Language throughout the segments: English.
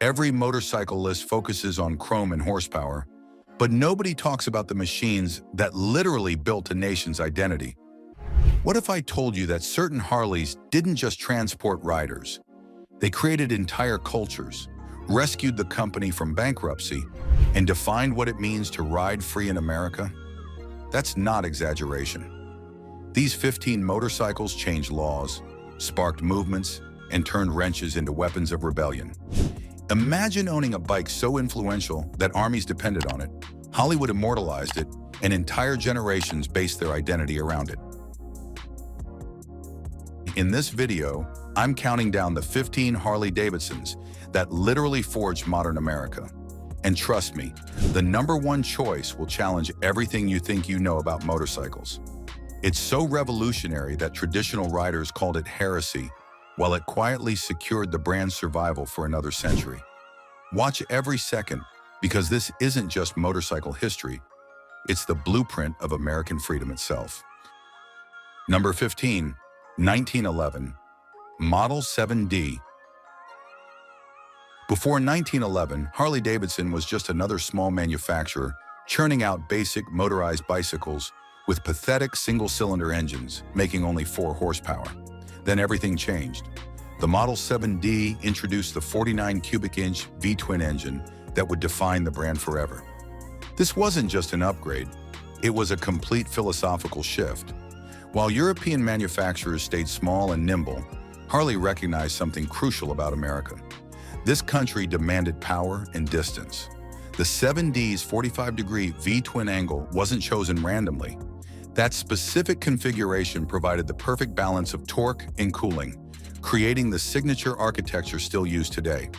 Every motorcycle list focuses on chrome and horsepower, but nobody talks about the machines that literally built a nation's identity. What if I told you that certain Harleys didn't just transport riders? They created entire cultures, rescued the company from bankruptcy, and defined what it means to ride free in America? That's not exaggeration. These 15 motorcycles changed laws, sparked movements, and turned wrenches into weapons of rebellion. Imagine owning a bike so influential that armies depended on it, Hollywood immortalized it, and entire generations based their identity around it. In this video, I'm counting down the 15 Harley-Davidsons that literally forged modern America. And trust me, the #1 choice will challenge everything you think you know about motorcycles. It's so revolutionary that traditional riders called it heresy, while it quietly secured the brand's survival for another century. Watch every second, because this isn't just motorcycle history, it's the blueprint of American freedom itself. Number 15, 1911, Model 7D. Before 1911, Harley-Davidson was just another small manufacturer churning out basic motorized bicycles with pathetic single-cylinder engines, making only 4 horsepower. Then everything changed. The Model 7D introduced the 49 cubic inch V-twin engine that would define the brand forever. This wasn't just an upgrade, it was a complete philosophical shift. While European manufacturers stayed small and nimble, Harley recognized something crucial about America. This country demanded power and distance. The 7D's 45-degree V-twin angle wasn't chosen randomly. That specific configuration provided the perfect balance of torque and cooling, creating the signature architecture still used today.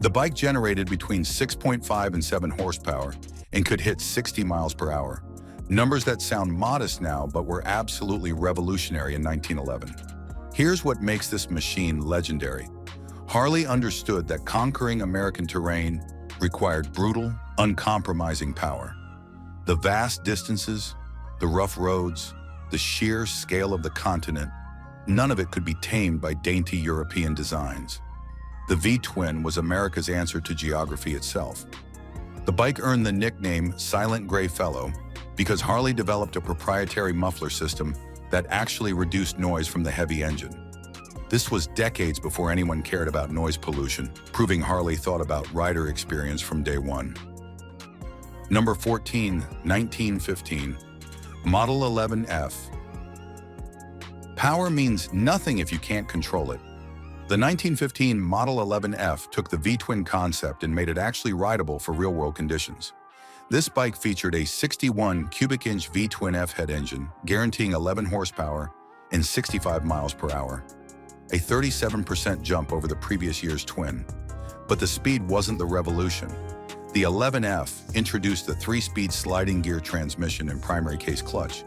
The bike generated between 6.5 and 7 horsepower and could hit 60 miles per hour, numbers that sound modest now but were absolutely revolutionary in 1911. Here's what makes this machine legendary. Harley understood that conquering American terrain required brutal, uncompromising power. The vast distances, the rough roads, the sheer scale of the continent, none of it could be tamed by dainty European designs. The V-twin was America's answer to geography itself. The bike earned the nickname Silent Gray Fellow because Harley developed a proprietary muffler system that actually reduced noise from the heavy engine. This was decades before anyone cared about noise pollution, proving Harley thought about rider experience from day one. Number 14, 1915, Model 11F. Power means nothing if you can't control it. The 1915 Model 11F took the V-twin concept and made it actually rideable for real-world conditions. This bike featured a 61 cubic inch V-twin F-head engine, guaranteeing 11 horsepower and 65 miles per hour, a 37% jump over the previous year's twin. But the speed wasn't the revolution. The 11F introduced the 3-speed sliding gear transmission and primary case clutch,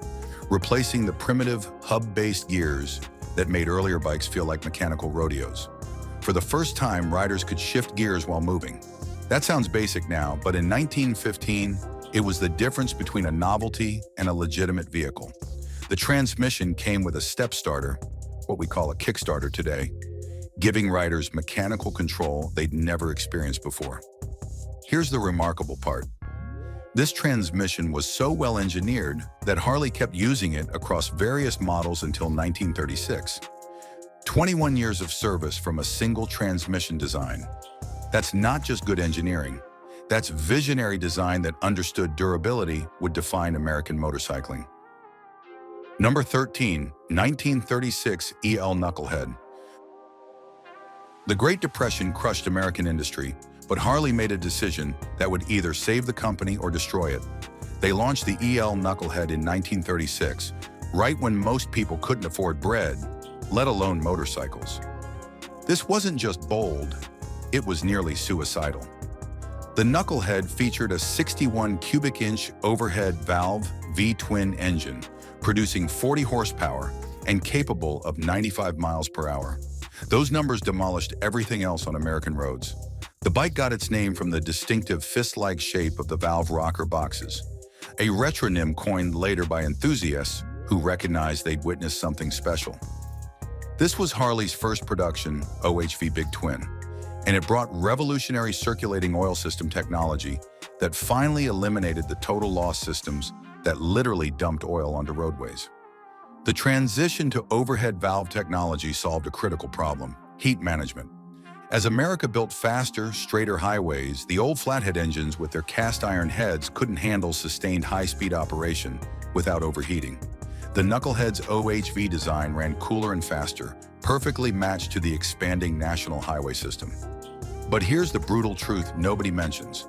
replacing the primitive hub-based gears that made earlier bikes feel like mechanical rodeos. For the first time, riders could shift gears while moving. That sounds basic now, but in 1915, it was the difference between a novelty and a legitimate vehicle. The transmission came with a step starter, what we call a Kickstarter today, giving riders mechanical control they'd never experienced before. Here's the remarkable part. This transmission was so well engineered that Harley kept using it across various models until 1936. 21 years of service from a single transmission design. That's not just good engineering. That's visionary design that understood durability would define American motorcycling. Number 13, 1936 EL Knucklehead. The Great Depression crushed American industry, but Harley made a decision that would either save the company or destroy it. They launched the EL Knucklehead in 1936, right when most people couldn't afford bread, let alone motorcycles. This wasn't just bold, it was nearly suicidal. The Knucklehead featured a 61 cubic inch overhead valve V-twin engine, producing 40 horsepower and capable of 95 miles per hour. Those numbers demolished everything else on American roads. The bike got its name from the distinctive fist-like shape of the valve rocker boxes, a retronym coined later by enthusiasts who recognized they'd witnessed something special. This was Harley's first production OHV Big Twin. and it brought revolutionary circulating oil system technology that finally eliminated the total loss systems that literally dumped oil onto roadways. The transition to overhead valve technology solved a critical problem: heat management. As America built faster, straighter highways, the old flathead engines with their cast iron heads couldn't handle sustained high-speed operation without overheating. The Knucklehead's OHV design ran cooler and faster, perfectly matched to the expanding national highway system. But here's the brutal truth nobody mentions.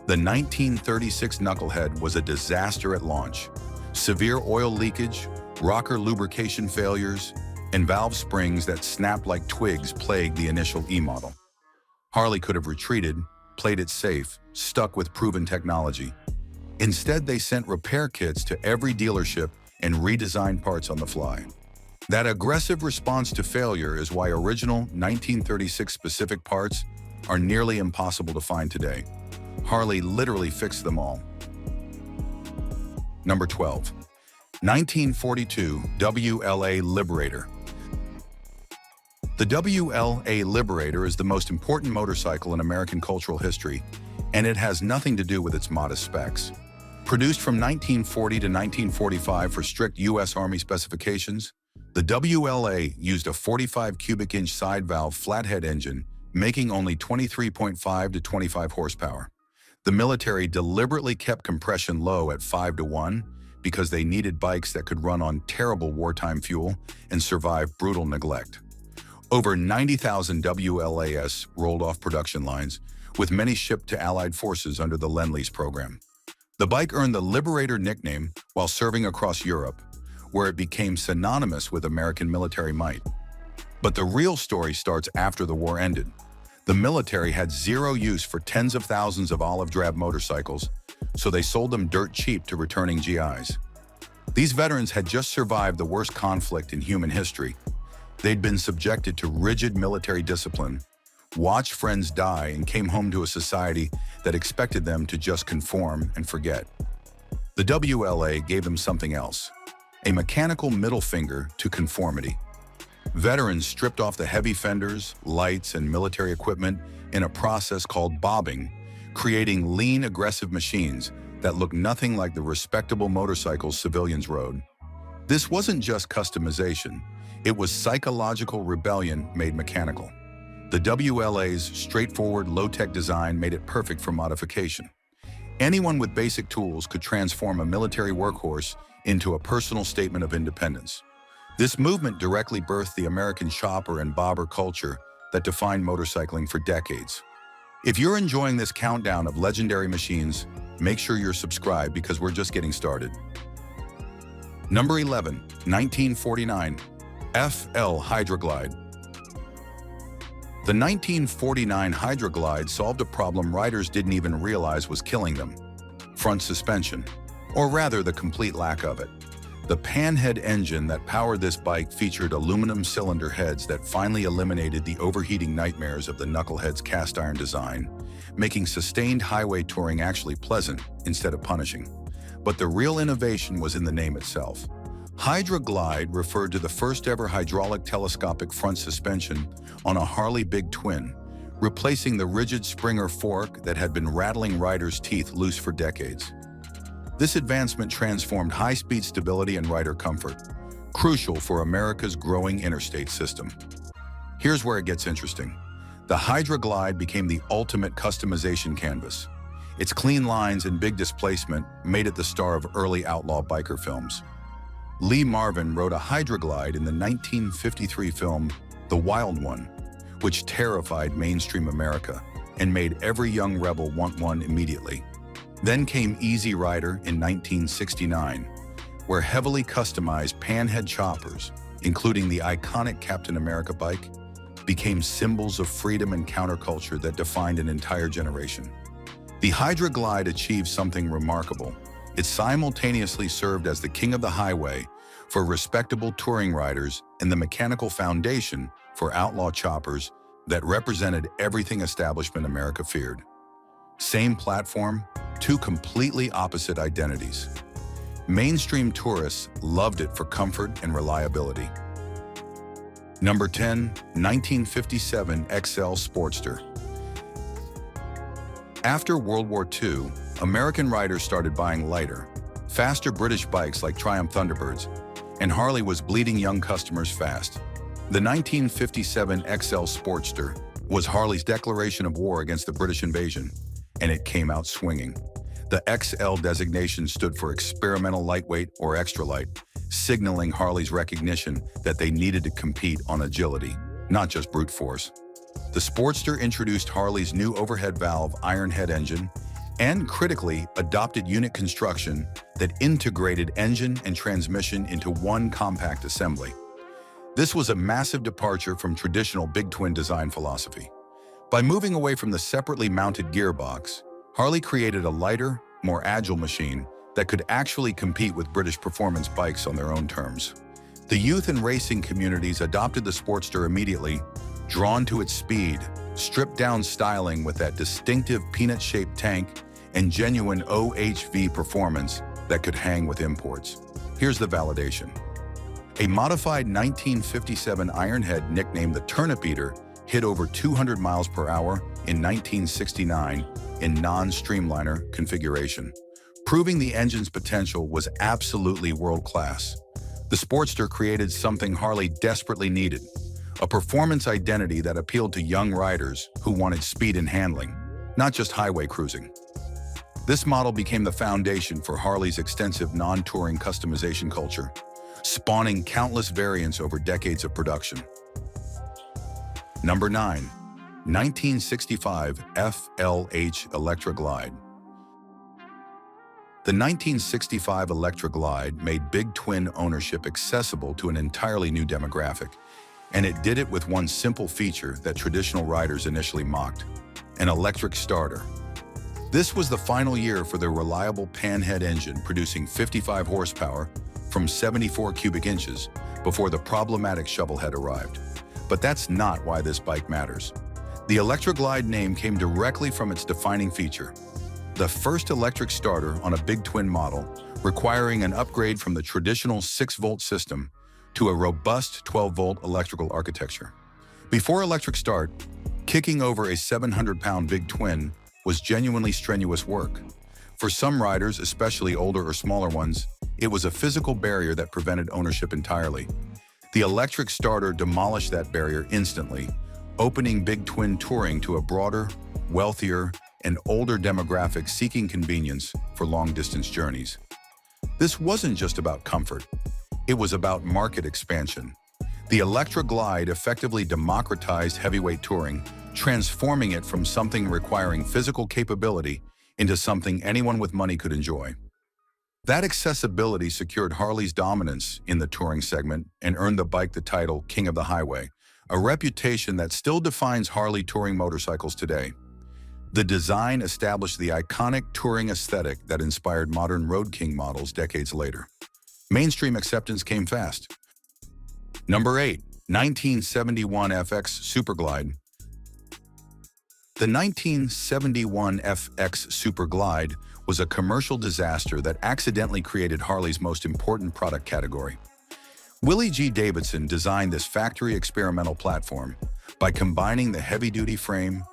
The 1936 Knucklehead was a disaster at launch. Severe oil leakage, rocker lubrication failures, and valve springs that snapped like twigs plagued the initial E-model. Harley could have retreated, played it safe, stuck with proven technology. Instead, they sent repair kits to every dealership and redesigned parts on the fly. That aggressive response to failure is why original 1936 specific parts are nearly impossible to find today. Harley literally fixed them all. Number 12. 1942 WLA Liberator. The WLA Liberator is the most important motorcycle in American cultural history, and it has nothing to do with its modest specs. Produced from 1940 to 1945 for strict U.S. Army specifications, the WLA used a 45 cubic inch side valve flathead engine, making only 23.5 to 25 horsepower. The military deliberately kept compression low at 5-to-1 because they needed bikes that could run on terrible wartime fuel and survive brutal neglect. Over 90,000 WLAS rolled off production lines, with many shipped to Allied forces under the Lend-Lease program. The bike earned the Liberator nickname while serving across Europe, where it became synonymous with American military might. But the real story starts after the war ended. The military had zero use for tens of thousands of olive drab motorcycles, so they sold them dirt cheap to returning GIs. These veterans had just survived the worst conflict in human history. They'd been subjected to rigid military discipline, watched friends die, and came home to a society that expected them to just conform and forget. The WLA gave them something else: a mechanical middle finger to conformity. Veterans stripped off the heavy fenders, lights, and military equipment in a process called bobbing, creating lean, aggressive machines that looked nothing like the respectable motorcycles civilians rode. This wasn't just customization. It was psychological rebellion made mechanical. The WLA's straightforward, low-tech design made it perfect for modification. Anyone with basic tools could transform a military workhorse into a personal statement of independence. This movement directly birthed the American shopper and bobber culture that defined motorcycling for decades. If you're enjoying this countdown of legendary machines, make sure you're subscribed because we're just getting started. Number 11, 1949, FL Hydra-Glide. The 1949 Hydra-Glide solved a problem riders didn't even realize was killing them: front suspension, or rather the complete lack of it. The panhead engine that powered this bike featured aluminum cylinder heads that finally eliminated the overheating nightmares of the Knucklehead's cast iron design, making sustained highway touring actually pleasant instead of punishing. But the real innovation was in the name itself. Hydra-Glide referred to the first ever hydraulic telescopic front suspension on a Harley Big Twin, replacing the rigid Springer fork that had been rattling riders' teeth loose for decades. This advancement transformed high-speed stability and rider comfort, crucial for America's growing interstate system. Here's where it gets interesting. The Hydra-Glide became the ultimate customization canvas. Its clean lines and big displacement made it the star of early outlaw biker films. Lee Marvin rode a Hydra-Glide in the 1953 film The Wild One, which terrified mainstream America and made every young rebel want one immediately. Then came Easy Rider in 1969, where heavily customized panhead choppers, including the iconic Captain America bike, became symbols of freedom and counterculture that defined an entire generation. The Hydra-Glide achieved something remarkable. It simultaneously served as the king of the highway for respectable touring riders and the mechanical foundation for outlaw choppers that represented everything establishment America feared. Same platform, two completely opposite identities. Mainstream tourists loved it for comfort and reliability. Number 10, 1957 XL Sportster. After World War II, American riders started buying lighter, faster British bikes like Triumph Thunderbirds, and Harley was bleeding young customers fast. The 1957 XL Sportster was Harley's declaration of war against the British invasion, and it came out swinging. The XL designation stood for experimental lightweight or extra light, signaling Harley's recognition that they needed to compete on agility, not just brute force. The Sportster introduced Harley's new overhead valve iron head engine and, critically, adopted unit construction that integrated engine and transmission into one compact assembly. This was a massive departure from traditional big twin design philosophy. By moving away from the separately mounted gearbox, Harley created a lighter, more agile machine that could actually compete with British performance bikes on their own terms. The youth and racing communities adopted the Sportster immediately, drawn to its speed, stripped-down styling with that distinctive peanut-shaped tank, and genuine OHV performance that could hang with imports. Here's the validation. A modified 1957 Ironhead nicknamed the Turnip Eater hit over 200 miles per hour in 1969 in non-streamliner configuration, proving the engine's potential was absolutely world-class. The Sportster created something Harley desperately needed, a performance identity that appealed to young riders who wanted speed and handling, not just highway cruising. This model became the foundation for Harley's extensive non-touring customization culture, spawning countless variants over decades of production. Number 9. 1965 FLH Electra-Glide. The 1965 Electra-Glide made big twin ownership accessible to an entirely new demographic, and it did it with one simple feature that traditional riders initially mocked: an electric starter. This was the final year for their reliable panhead engine, producing 55 horsepower from 74 cubic inches before the problematic shovelhead arrived. But that's not why this bike matters. The Electra-Glide name came directly from its defining feature: the first electric starter on a big twin model, requiring an upgrade from the traditional 6-volt system to a robust 12-volt electrical architecture. Before electric start, kicking over a 700-pound big twin was genuinely strenuous work. For some riders, especially older or smaller ones, it was a physical barrier that prevented ownership entirely. The electric starter demolished that barrier instantly, opening big twin touring to a broader, wealthier, and older demographic seeking convenience for long-distance journeys. This wasn't just about comfort. It was about market expansion. The Electra-Glide effectively democratized heavyweight touring, transforming it from something requiring physical capability into something anyone with money could enjoy. That accessibility secured Harley's dominance in the touring segment and earned the bike the title King of the Highway, a reputation that still defines Harley touring motorcycles today. The design established the iconic touring aesthetic that inspired modern Road King models decades later. Mainstream acceptance came fast. Number 8. 1971 FX Super-Glide. The 1971 FX Super-Glide was a commercial disaster that accidentally created Harley's most important product category. Willie G. Davidson designed this factory experimental platform by combining the heavy-duty frame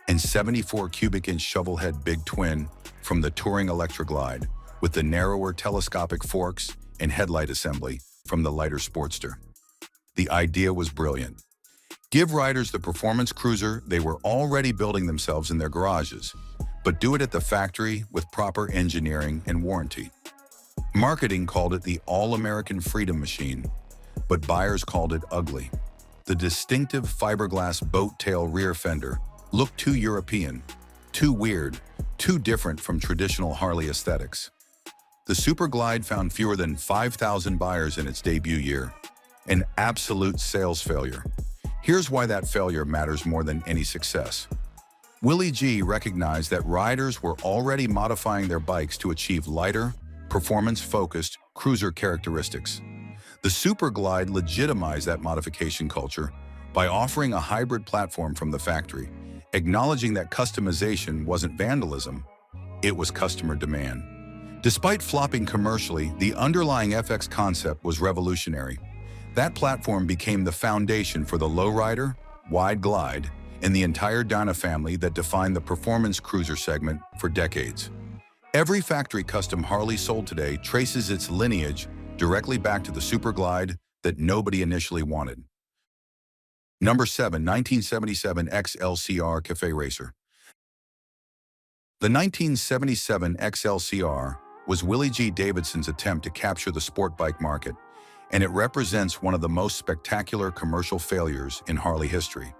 and 74 cubic inch shovelhead big twin from the touring Electra-Glide with the narrower telescopic forks and headlight assembly from the lighter Sportster. The idea was brilliant. Give riders the performance cruiser they were already building themselves in their garages, but do it at the factory with proper engineering and warranty. Marketing called it the all-American freedom machine, but buyers called it ugly. The distinctive fiberglass boat tail rear fender looked too European, too weird, too different from traditional Harley aesthetics. The Super-Glide found fewer than 5,000 buyers in its debut year, an absolute sales failure. Here's why that failure matters more than any success. Willie G recognized that riders were already modifying their bikes to achieve lighter, performance-focused cruiser characteristics. The Super-Glide legitimized that modification culture by offering a hybrid platform from the factory, acknowledging that customization wasn't vandalism, it was customer demand. Despite flopping commercially, the underlying FX concept was revolutionary. That platform became the foundation for the lowrider, wide glide, and the entire Dyna family that defined the performance cruiser segment for decades. Every factory custom Harley sold today traces its lineage directly back to the Super-Glide that nobody initially wanted. Number 7. 1977 XLCR Cafe Racer. The 1977 XLCR was Willie G. Davidson's attempt to capture the sport bike market, and it represents one of the most spectacular commercial failures in Harley history.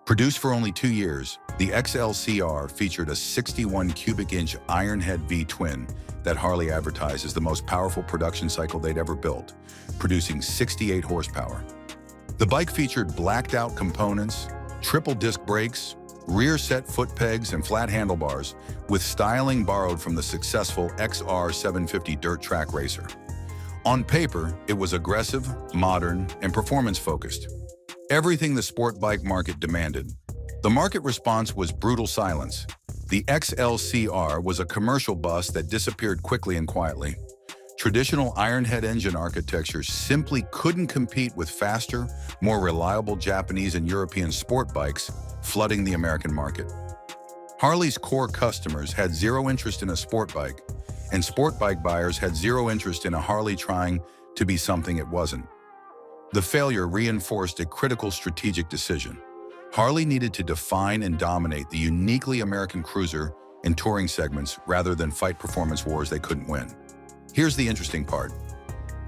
Produced for only 2 years, the XLCR featured a 61 cubic inch Ironhead V-twin that Harley advertised as the most powerful production cycle they'd ever built, producing 68 horsepower. The bike featured blacked-out components, triple disc brakes, rear-set foot pegs, and flat handlebars, with styling borrowed from the successful XR750 dirt track racer. On paper, it was aggressive, modern, and performance-focused. Everything the sport bike market demanded. The market response was brutal silence. The XLCR was a commercial bust that disappeared quickly and quietly. Traditional Ironhead engine architecture simply couldn't compete with faster, more reliable Japanese and European sport bikes flooding the American market. Harley's core customers had zero interest in a sport bike, and sport bike buyers had zero interest in a Harley trying to be something it wasn't. The failure reinforced a critical strategic decision. Harley needed to define and dominate the uniquely American cruiser and touring segments rather than fight performance wars they couldn't win. Here's the interesting part.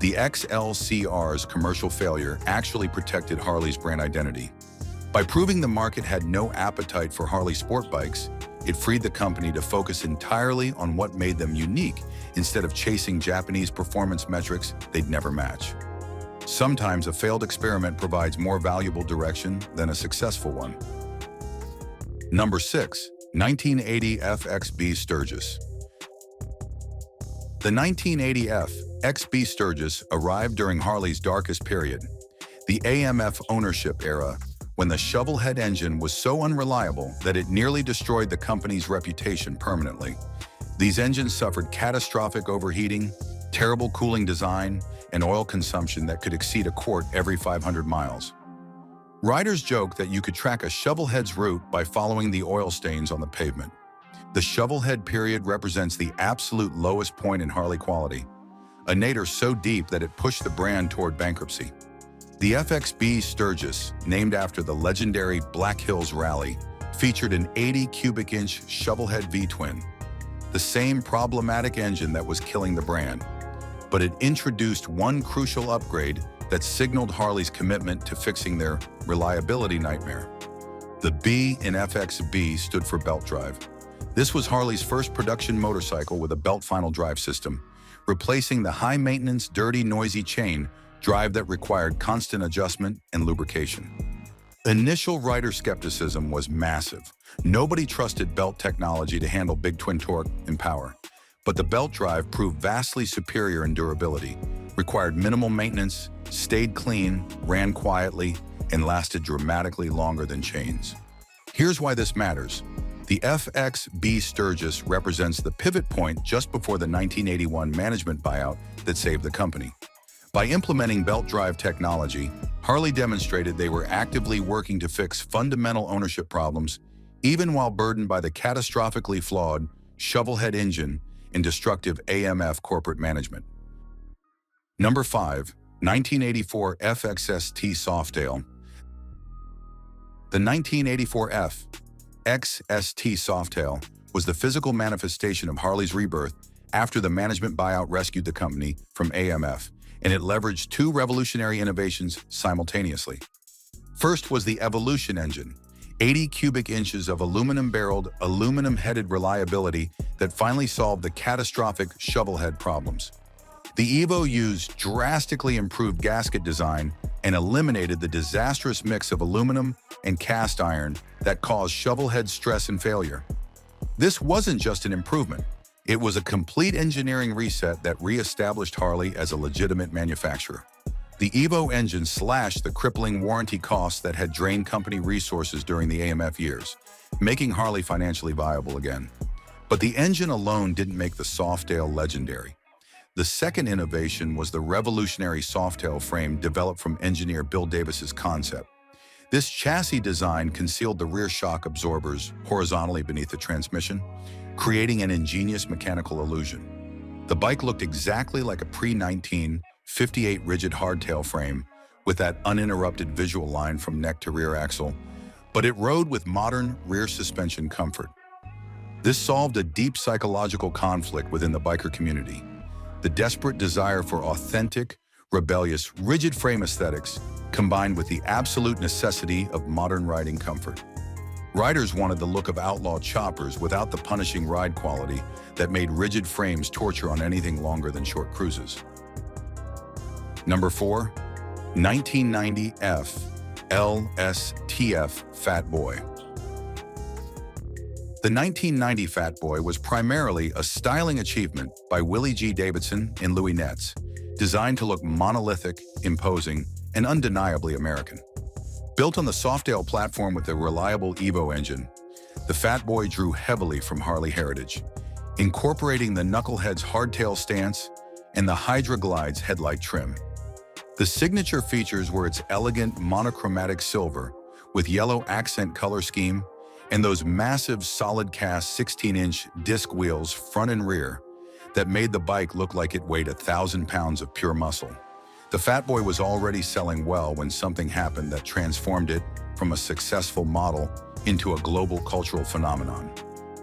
The XLCR's commercial failure actually protected Harley's brand identity. By proving the market had no appetite for Harley sport bikes, it freed the company to focus entirely on what made them unique instead of chasing Japanese performance metrics they'd never match. Sometimes a failed experiment provides more valuable direction than a successful one. Number 6. 1980 FXB Sturgis. The 1980 FXB Sturgis arrived during Harley's darkest period, the AMF ownership era, when the shovelhead engine was so unreliable that it nearly destroyed the company's reputation permanently. These engines suffered catastrophic overheating, terrible cooling design, and oil consumption that could exceed a quart every 500 miles. Riders joke that you could track a shovelhead's route by following the oil stains on the pavement. The shovelhead period represents the absolute lowest point in Harley quality, a nadir so deep that it pushed the brand toward bankruptcy. The FXB Sturgis, named after the legendary Black Hills Rally, featured an 80 cubic inch shovelhead V-twin, the same problematic engine that was killing the brand. But it introduced one crucial upgrade that signaled Harley's commitment to fixing their reliability nightmare. The B in FXB stood for belt drive. This was Harley's first production motorcycle with a belt final drive system, replacing the high-maintenance, dirty, noisy chain drive that required constant adjustment and lubrication. Initial rider skepticism was massive. Nobody trusted belt technology to handle big twin torque and power. But the belt drive proved vastly superior in durability, required minimal maintenance, stayed clean, ran quietly, and lasted dramatically longer than chains. Here's why this matters. The FXB Sturgis represents the pivot point just before the 1981 management buyout that saved the company. By implementing belt drive technology, Harley demonstrated they were actively working to fix fundamental ownership problems, even while burdened by the catastrophically flawed shovelhead engine and destructive AMF corporate management. Number 5. 1984 FXST Softail. The 1984 FXST Softail was the physical manifestation of Harley's rebirth after the management buyout rescued the company from AMF, and it leveraged two revolutionary innovations simultaneously. First was the Evolution engine, 80 cubic inches of aluminum-barreled, aluminum-headed reliability that finally solved the catastrophic shovelhead problems. The Evo used drastically improved gasket design and eliminated the disastrous mix of aluminum and cast iron that caused shovelhead stress and failure. This wasn't just an improvement. It was a complete engineering reset that re-established Harley as a legitimate manufacturer. The Evo engine slashed the crippling warranty costs that had drained company resources during the AMF years, making Harley financially viable again. But the engine alone didn't make the Softail legendary. The second innovation was the revolutionary Softail frame developed from engineer Bill Davis's concept. This chassis design concealed the rear shock absorbers horizontally beneath the transmission, creating an ingenious mechanical illusion. The bike looked exactly like a pre-1958 rigid hardtail frame with that uninterrupted visual line from neck to rear axle, but it rode with modern rear suspension comfort. This solved a deep psychological conflict within the biker community: the desperate desire for authentic, rebellious, rigid frame aesthetics combined with the absolute necessity of modern riding comfort. Riders wanted the look of outlaw choppers without the punishing ride quality that made rigid frames torture on anything longer than short cruises. Number 4. 1990 F LSTF Fatboy. The 1990 Fatboy was primarily a styling achievement by Willie G. Davidson and Louis Netz, designed to look monolithic, imposing, and undeniably American. Built on the Softail platform with a reliable Evo engine, the Fatboy drew heavily from Harley heritage, incorporating the Knucklehead's hardtail stance and the Hydra-Glide's headlight trim. The signature features were its elegant monochromatic silver with yellow accent color scheme and those massive solid-cast 16-inch disc wheels front and rear that made the bike look like it weighed 1,000 pounds of pure muscle. The Fatboy was already selling well when something happened that transformed it from a successful model into a global cultural phenomenon: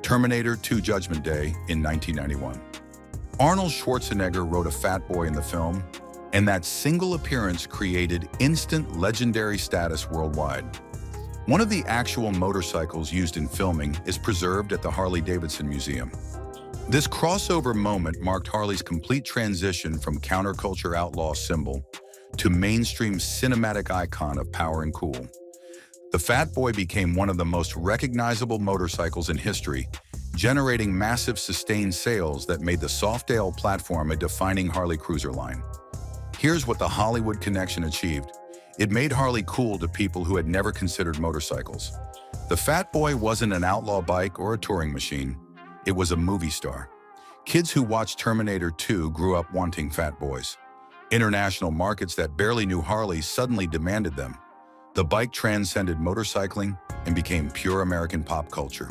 Terminator 2: Judgment Day in 1991. Arnold Schwarzenegger rode a Fatboy in the film, and that single appearance created instant legendary status worldwide. One of the actual motorcycles used in filming is preserved at the Harley-Davidson Museum. This crossover moment marked Harley's complete transition from counterculture outlaw symbol to mainstream cinematic icon of power and cool. The Fatboy became one of the most recognizable motorcycles in history, generating massive sustained sales that made the Softail platform a defining Harley cruiser line. Here's what the Hollywood connection achieved. It made Harley cool to people who had never considered motorcycles. The Fatboy wasn't an outlaw bike or a touring machine. It was a movie star. Kids who watched Terminator 2 grew up wanting Fatboys. International markets that barely knew Harley suddenly demanded them. The bike transcended motorcycling and became pure American pop culture.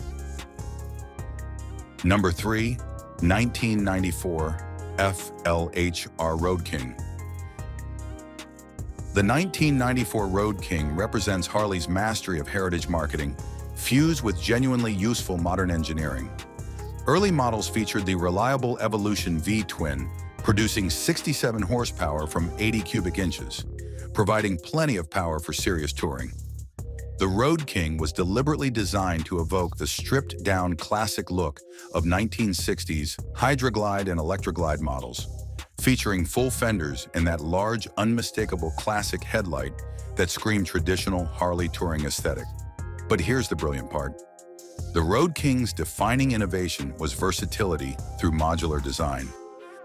Number 3. 1994 FLHR Road King. The 1994 Road King represents Harley's mastery of heritage marketing, fused with genuinely useful modern engineering. Early models featured the reliable Evolution V-twin, producing 67 horsepower from 80 cubic inches, providing plenty of power for serious touring. The Road King was deliberately designed to evoke the stripped-down classic look of 1960s Hydra-Glide and Electra-Glide models, featuring full fenders and that large, unmistakable classic headlight that screamed traditional Harley touring aesthetic. But here's the brilliant part. The Road King's defining innovation was versatility through modular design.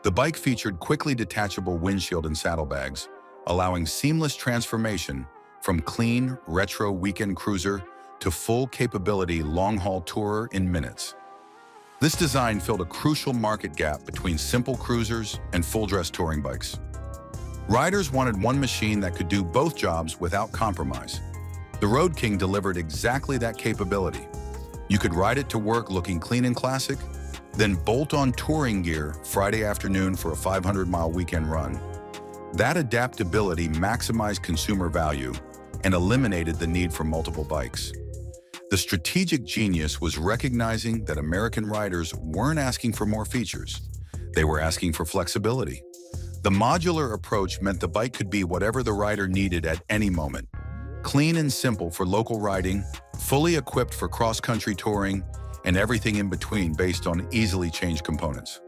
The bike featured quickly detachable windshield and saddlebags, allowing seamless transformation from clean, retro weekend cruiser to full capability long-haul tourer in minutes. This design filled a crucial market gap between simple cruisers and full-dress touring bikes. Riders wanted one machine that could do both jobs without compromise. The Road King delivered exactly that capability. You could ride it to work looking clean and classic, then bolt on touring gear Friday afternoon for a 500-mile weekend run. That adaptability maximized consumer value and eliminated the need for multiple bikes. The strategic genius was recognizing that American riders weren't asking for more features. They were asking for flexibility. The modular approach meant the bike could be whatever the rider needed at any moment. Clean and simple for local riding, fully equipped for cross-country touring, and everything in between based on easily changed components.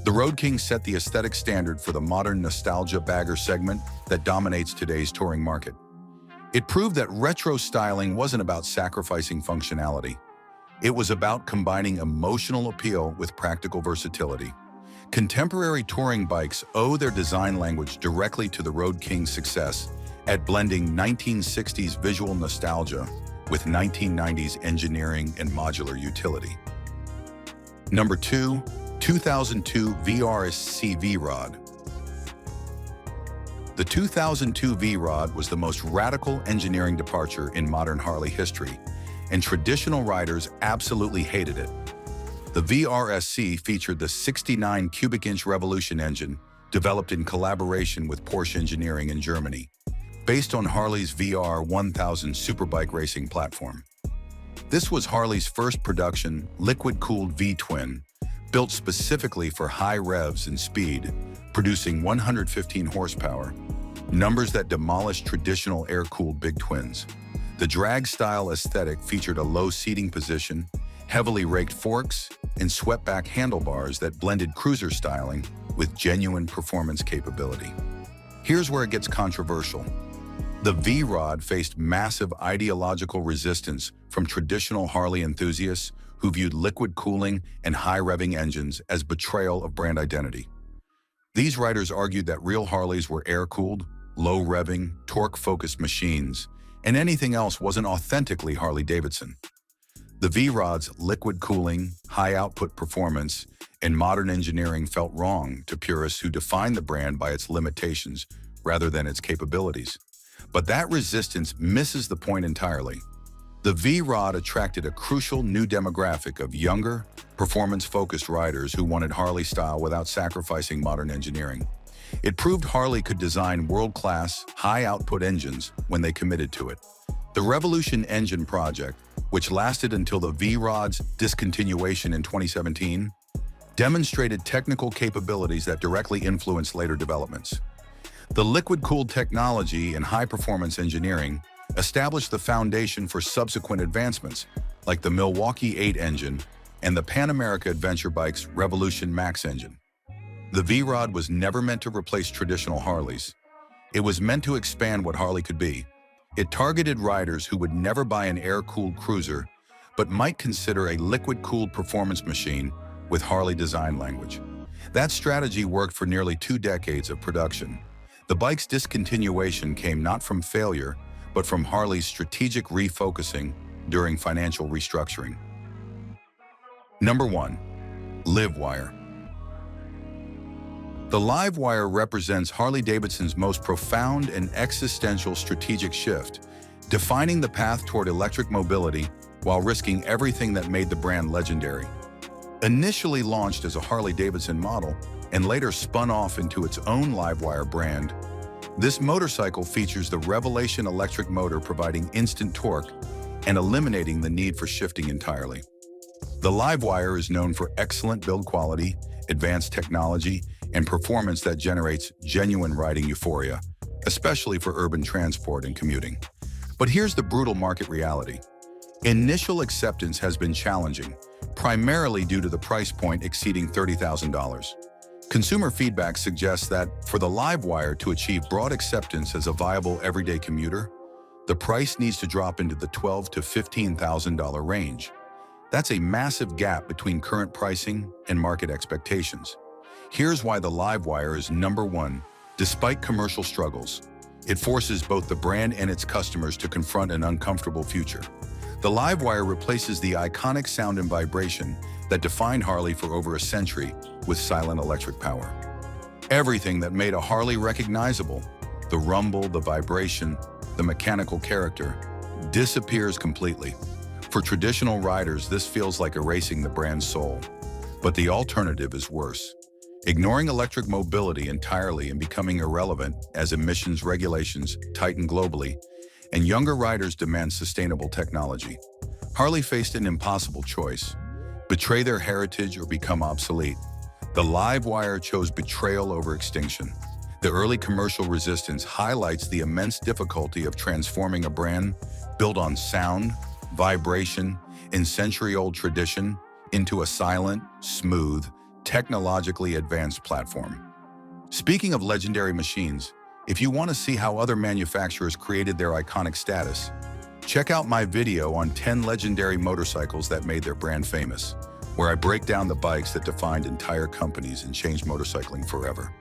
The Road King set the aesthetic standard for the modern nostalgia bagger segment that dominates today's touring market. It proved that retro styling wasn't about sacrificing functionality. It was about combining emotional appeal with practical versatility. Contemporary touring bikes owe their design language directly to the Road King's success at blending 1960s visual nostalgia with 1990s engineering and modular utility. Number 2. 2002 VRS CV Rod. The 2002 V-Rod was the most radical engineering departure in modern Harley history, and traditional riders absolutely hated it. The VRSC featured the 69 cubic inch Revolution engine, developed in collaboration with Porsche Engineering in Germany, based on Harley's VR 1000 superbike racing platform. This was Harley's first production, liquid-cooled V-twin, built specifically for high revs and speed, producing 115 horsepower, numbers that demolished traditional air-cooled big twins. The drag-style aesthetic featured a low seating position, heavily raked forks, and swept-back handlebars that blended cruiser styling with genuine performance capability. Here's where it gets controversial. The V-Rod faced massive ideological resistance from traditional Harley enthusiasts who viewed liquid cooling and high-revving engines as betrayal of brand identity. These riders argued that real Harleys were air-cooled, low-revving, torque-focused machines, and anything else wasn't authentically Harley-Davidson. The V-Rod's liquid cooling, high-output performance, and modern engineering felt wrong to purists who defined the brand by its limitations rather than its capabilities. But that resistance misses the point entirely. The V-Rod attracted a crucial new demographic of younger, performance-focused riders who wanted Harley style without sacrificing modern engineering. It proved Harley could design world-class, high-output engines when they committed to it. The Revolution engine project, which lasted until the V-Rod's discontinuation in 2017, demonstrated technical capabilities that directly influenced later developments. The liquid-cooled technology and high-performance engineering established the foundation for subsequent advancements, like the Milwaukee 8 engine and the Pan America Adventure Bike's Revolution Max engine. The V-Rod was never meant to replace traditional Harleys. It was meant to expand what Harley could be. It targeted riders who would never buy an air-cooled cruiser, but might consider a liquid-cooled performance machine with Harley design language. That strategy worked for nearly 2 decades of production. The bike's discontinuation came not from failure, but from Harley's strategic refocusing during financial restructuring. Number 1. LiveWire. The LiveWire represents Harley-Davidson's most profound and existential strategic shift, defining the path toward electric mobility while risking everything that made the brand legendary. Initially launched as a Harley-Davidson model and later spun off into its own LiveWire brand, this motorcycle features the Revelation electric motor providing instant torque and eliminating the need for shifting entirely. The LiveWire is known for excellent build quality, advanced technology, and performance that generates genuine riding euphoria, especially for urban transport and commuting. But here's the brutal market reality. Initial acceptance has been challenging, primarily due to the price point exceeding $30,000. Consumer feedback suggests that for the LiveWire to achieve broad acceptance as a viable everyday commuter, the price needs to drop into the $12,000 to $15,000 range. That's a massive gap between current pricing and market expectations. Here's why the LiveWire is number 1, despite commercial struggles. It forces both the brand and its customers to confront an uncomfortable future. The LiveWire replaces the iconic sound and vibration that defined Harley for over a century with silent electric power. Everything that made a Harley recognizable, the rumble, the vibration, the mechanical character, disappears completely. For traditional riders, this feels like erasing the brand's soul. But the alternative is worse. Ignoring electric mobility entirely and becoming irrelevant as emissions regulations tighten globally and younger riders demand sustainable technology. Harley faced an impossible choice: betray their heritage or become obsolete. The LiveWire chose betrayal over extinction. The early commercial resistance highlights the immense difficulty of transforming a brand built on sound, vibration, and century-old tradition into a silent, smooth, technologically advanced platform. Speaking of legendary machines, if you want to see how other manufacturers created their iconic status, check out my video on 10 legendary motorcycles that made their brand famous, where I break down the bikes that defined entire companies and changed motorcycling forever.